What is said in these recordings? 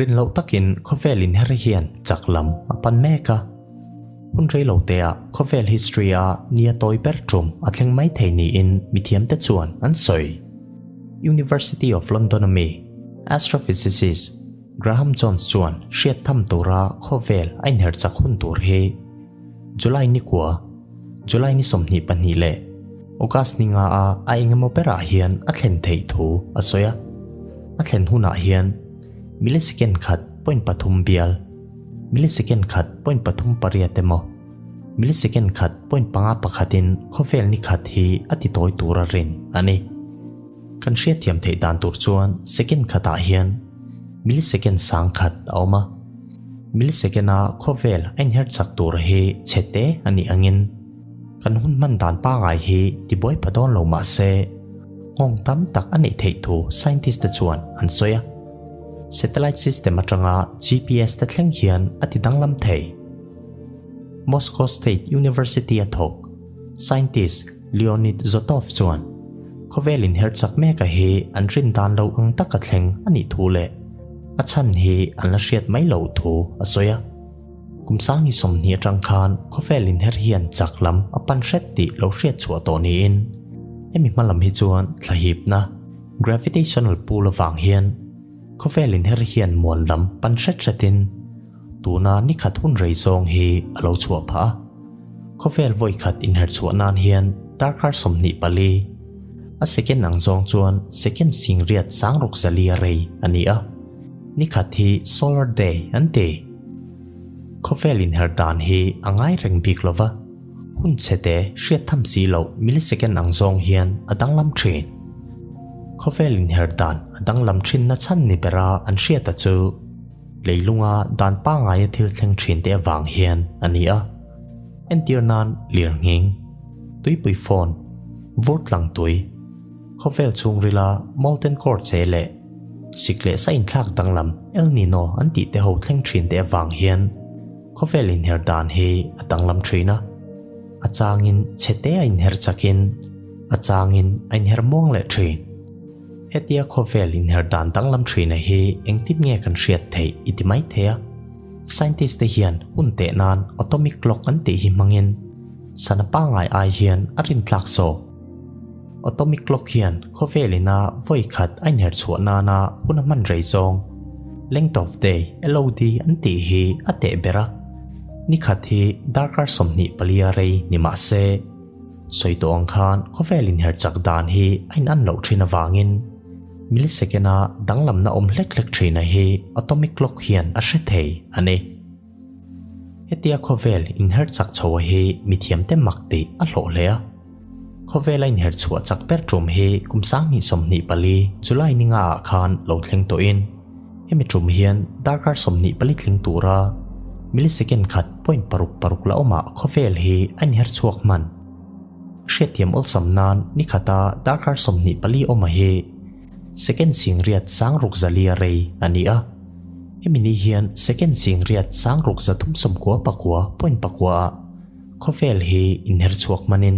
รินเล่าตักินข้อเวลินเฮรเฮียนจากลำปันแม่กะหุ่นเรเล่าเตะข้อเวลฮิสตรีอาเนียโตยเปิดจุ่มอัดเล็งไม่เทนีอินมีเทียมเตจวนอันสวย University of London มี Astrophysicist Graham Jones ส่วนเชียดทำตัวราข้อเวลไอเนอร์จากหุ่นตัวเฮจุลัยนี่กว่าจุลัยนี่สมนิปันนี่เละโอกาสนิงาไอเงมเปราเฮียนอัดเล็นเทยทูอัศยะอัดเล็นหุ่นอาเฮียนมิลลิเซกันขัดป่นปฐุมเบียลมิลลิเซกันขัดป่นปฐุมปริยเตมมิลลิเซกันขัดป่นปังอาปขัดินข้อเวลนี่ขัดฮีอติโตยตัวรินอันนี้กันเชียดเทียมเทดานตัวจวนเซกันขัดอาเฮียนมิลลิเซกันสังขัดเอามามิลลิเซกันอาข้อเวลไอเนอร์จากตัวเฮเชเตอันนี้อังอินกันหุ่นมันดานป้าไงฮีที่บอยพดอนลงมาเซงงตั้มตักอันนี้เททูไซน์ติสต์จวนอันสวย Satellite System มาจังอา GPS ตัดเล่งเฮียนอติดังลำเทย Moscow State University ทอก Scientist Leonid Zotov ส่วนเขาเวลินเฮร์จากแม่กะเฮอันรินดานเราอังตักกะเล่งอันนี้ทูเละอัชันเฮอันละเชียดไม่เหลาทูอสวยกุมสร้างนิสมเนียจังคานเขาเวลินเฮร์เฮียนจากลำอปันเชตติเราเชียดชัวตัวนี้อินให้มีมาลำฮิจวนทหิบนะ Gravitational Pull ระหว่างเฮียนข้อเวลินเฮรเฮียนมวลลำปันเชตตินตูนานิขัดหุ่นไรซองเฮอเราชัวพะข้อเวลวอยขัดอินเฮร์ชัวนานเฮียนดาร์คาร์สมนิปลีอาเซกันหนังซองจวนเซกันสิงเรียดสางรุกซาลีอะไรอันนี้นิขัดที่ Solar Day อันเตข้อเวลินเฮร์ดานเฮอังไงเร่งบิกลวะหุ่นเสเตเชียดทำสีเหลามิลลิเซกันหนังซองเฮียนอดังลำเทรนข้อเวลินเฮร์ดานดังลำชินนัชันนิเปราอันเชียตจูเลยลุงดานป้างไงทิลเทงชินเตะวางเฮียนอันนี้เอ็นเดียร์นานเลียงหิงตุยปุยฟอนวอดหลังตุยข้อเวลซุงริลามอลเทนคอร์เจเล่สิกเลสอินทักดังลำเอลนิโนอันติเตะหูเทงชินเตะวางเฮียนข้อเวลินเฮร์ดานเฮดังลำทรีนะอาจางอินเชเตะอินเฮร์จักินอาจางอินอินเฮร์มองเล่ทรีเฮตียข้อเวลินเฮร์ดานตั้งลำทรีนะเฮเอ็งติดเงี้ยกันเชียดเทอิติไม่เทีย Scientist เฮียนหุ่นเตะนานออโตมิกล็อกอันติหิมังอินสันป้าไงไอเฮียนอรินทักโซออโตมิกล็อกเฮียนข้อเวลินาไว้ขัดไอเนอร์ชัวนานาหุ่นมันไรซอง Length of Day LOD อันติฮีอเตเบระนิขัดที่ดาร์คาร์สมนิปลีอะไรนิมาเซสวยตัวอังคารข้อเวลินเฮร์จากดานฮีไอนันเหลาทรีนวางินมิลลิเซกันนาดังลำนาอมเล็กเล็กทรีนะเฮอะตอมิกล็อกเฮียนอาเชตเฮอันนี้เฮตียข้อเวลอินเฮร์จากชัวเฮมีเทียมเต็มมักติอัลโหลเลียข้อเวลอินเฮร์ชัวจากเปิดจมเฮกุมสร้างมีสมนิปลีจุลัยนิงาอาคารเหลาเทงตัวอินเฮมิจมเฮียนดาร์คาร์สมนิปลีเทงตัวรามิลลิเซกันขัดป่นปรุกละอมาข้อเวลเฮอินเฮร์ชัวมันเชียเทียมอลสำนานนิขัดาดาร์คาร์สมนิปลีอมาเฮเซกันสิงเรียดสางรุกซาลีอะไรอันนี้เฮมินีเฮียนเซกันสิงเรียดสางรุกซาทุ่มสมกัวปะกัวป่นปะกัวข้อเวลเฮอินเฮร์ชัวมันิน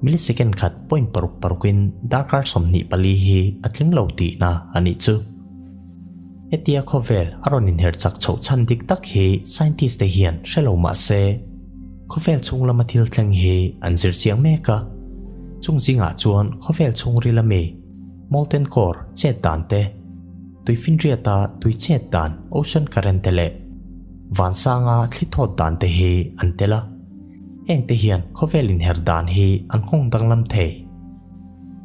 มิลลิเซกันขัดป่นปรุกินดาร์คาร์สมนิปลีเฮอัดลิงเหลาตีนะอันนี้จูเฮตียข้อเวลอารอนินเฮร์จากโฉชันดิกตักเฮไซน์ติสเตเฮียนเชลโลมาเซข้อเวลชงละมาทิลเทงเฮอันเสียเสียงเมกะจงจิงอาจวนข้อเวลชงริละเมMolten core เจ็ดด่านเตตุยฟินเรียตาตุยเจ็ดด่าน Ocean Current เละวันสางาที่ทอดด่านเตเฮอันเตละเองเตเฮียนข้อเวลินเฮร์ด่านเฮอันคงดังลำเท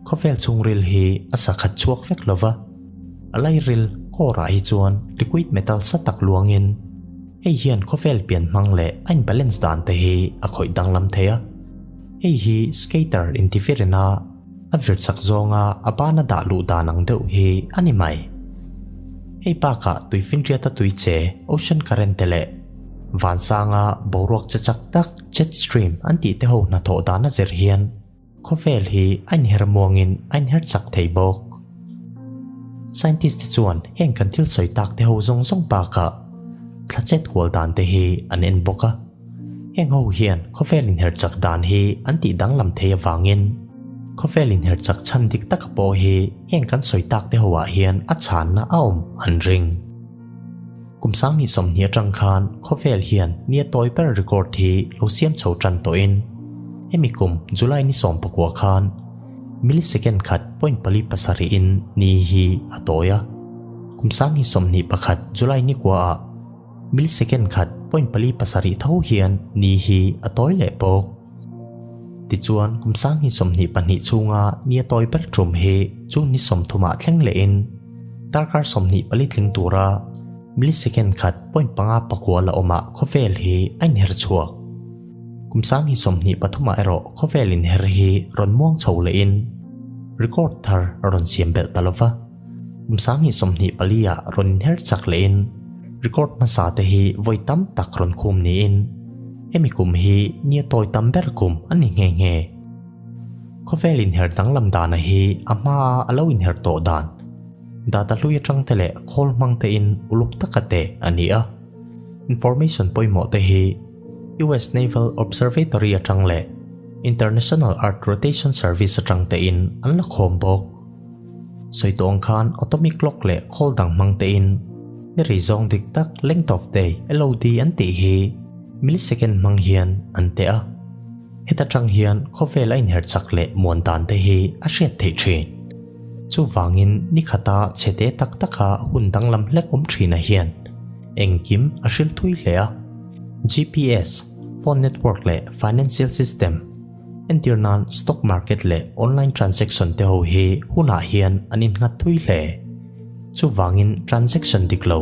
ข้อเวลชงริลเฮอาศักขัดชวกเล็กลวะอะไรริลก็รายจวน Liquid Metal สตักลวงอินเฮียนข้อเวลเปลี่ยนมังเละอัน Balance ด่านเตเฮอคอยดังลำเทะฮี Skater Interferenaอันวิร์สักซงอาบ้านด่าลูดานังเดือดเฮอันนี้ไม่ให้ปากะตุยฟินเรียตตุยเจ Ocean Current เละวันสางาบรวกจะจักตัก Jet Stream อันติเตหูนาโตดานาเจริญข้อเวลฮีอันเฮรมวงินอันเฮร์จักเทบก Scientist จวนเฮงกันทิลสอยตักเตหูซงปากะถ้าเจ็ดหัวดานเตฮีอันเอ็นบกะเฮงหูเฮียนข้อเวลินเฮร์จักดานฮีอันติดังลำเทียวางินข้อเวลินเฮร์จากชันดิกตักโปเฮเฮงกันสวยตักเดหัวเฮียนอัจฉานนะอ้อมอันริง kum sang ni som nia tang khan khovel hian nia toy per record thi lo siam chho tran to in hemi kum July ni som pakwa khan millisecond khat point pali pasari in ni hi atoya kum sang ni som ni pakhat July ni kwa a millisecond khat point pali pasari tho hian ni hi atoy le pok ti chuan kum sang ni som ni pani chunga nia toy per trum he chu ni som thuma thleng le in tarkar som ni pali tling tura millisecond khat point panga pakwa la oma khovel hi ain her chuak kum sang hi som ni pathuma ero khovel in her hi ron muang chho le in record thar ron siam bel talova kum sang hi som ni palia ron her chak le in record ma sa te hi voi tam tak ron khum ni in hemi kum hi nia toy tam ber kum ani nge nge khovel in her dang lam dana hi ama alo in her to dan data luya tang tele khol mang te in uluk takate ania information poimo te hi US Naval Observatory atang le International Art Rotation Service atang te in an la khom bok soitong khan atomic clock le khol dang mang te in ni rizong dik tak length of day LOD an ti hi millisecond mang hian an te a heta tang hian khovel in her chak le mon tan te hi a hriat thei thin chu wangin ni khata chete tak taka hundang lam hlek thina hian engkim a hril thui le a GPS phone network le financial system entirnan stock market le online transaction te ho hi huna hian anin ngat thui le chu wangin transaction diklo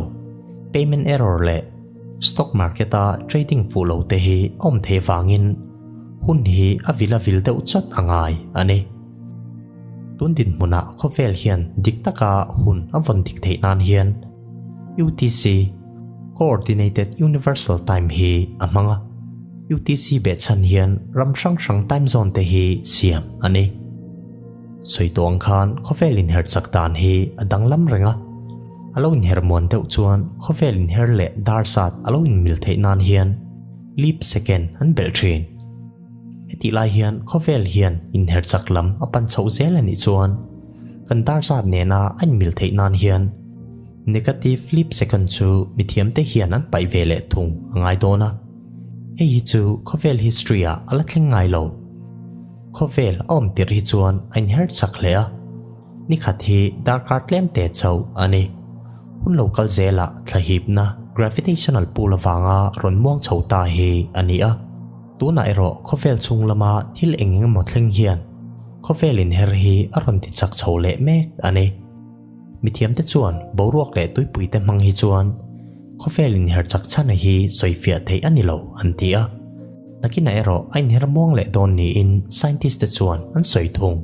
payment error le stock market a trading fulo te hi om the wangin hun hi avila vil deuh chat angai ani tundin muna khovel hian diktaka hun avon dik thei nan hian UTC Coordinated Universal Time hi amanga UTC be chan hian ramsang sang time zone te hi siam ani soitong khan khovel in her chaktan hi adang lam renga alo in her mon deuh chuan khovel in her le darsat alo in mil thei nan hian leap second an bel thin heti lai hian khovel hian in her chaklam apan chho zel ani chuan kan darsat ne na an mil thei nan hian negative leap second chu mithiam te hian an pai vele thung angai dona hei chu khovel history a ala thleng ngai lo khovel om tir hi chuan an her chak le a ni khat hi darkar tlem te chau ani hun local zela thlahip na gravitational pull awanga ron muang chho ta hi ani a tuna ero khovel chung lama thil engeng mo thleng hian khovel in her hi aron ti chak chho le mek ani mithiam te chuan boruak le tuipui te mang hi chuan khovel in her chak chana hi soifia thei ani lo antia nakina ero ain her mong le don ni in scientist te chuan an soi thung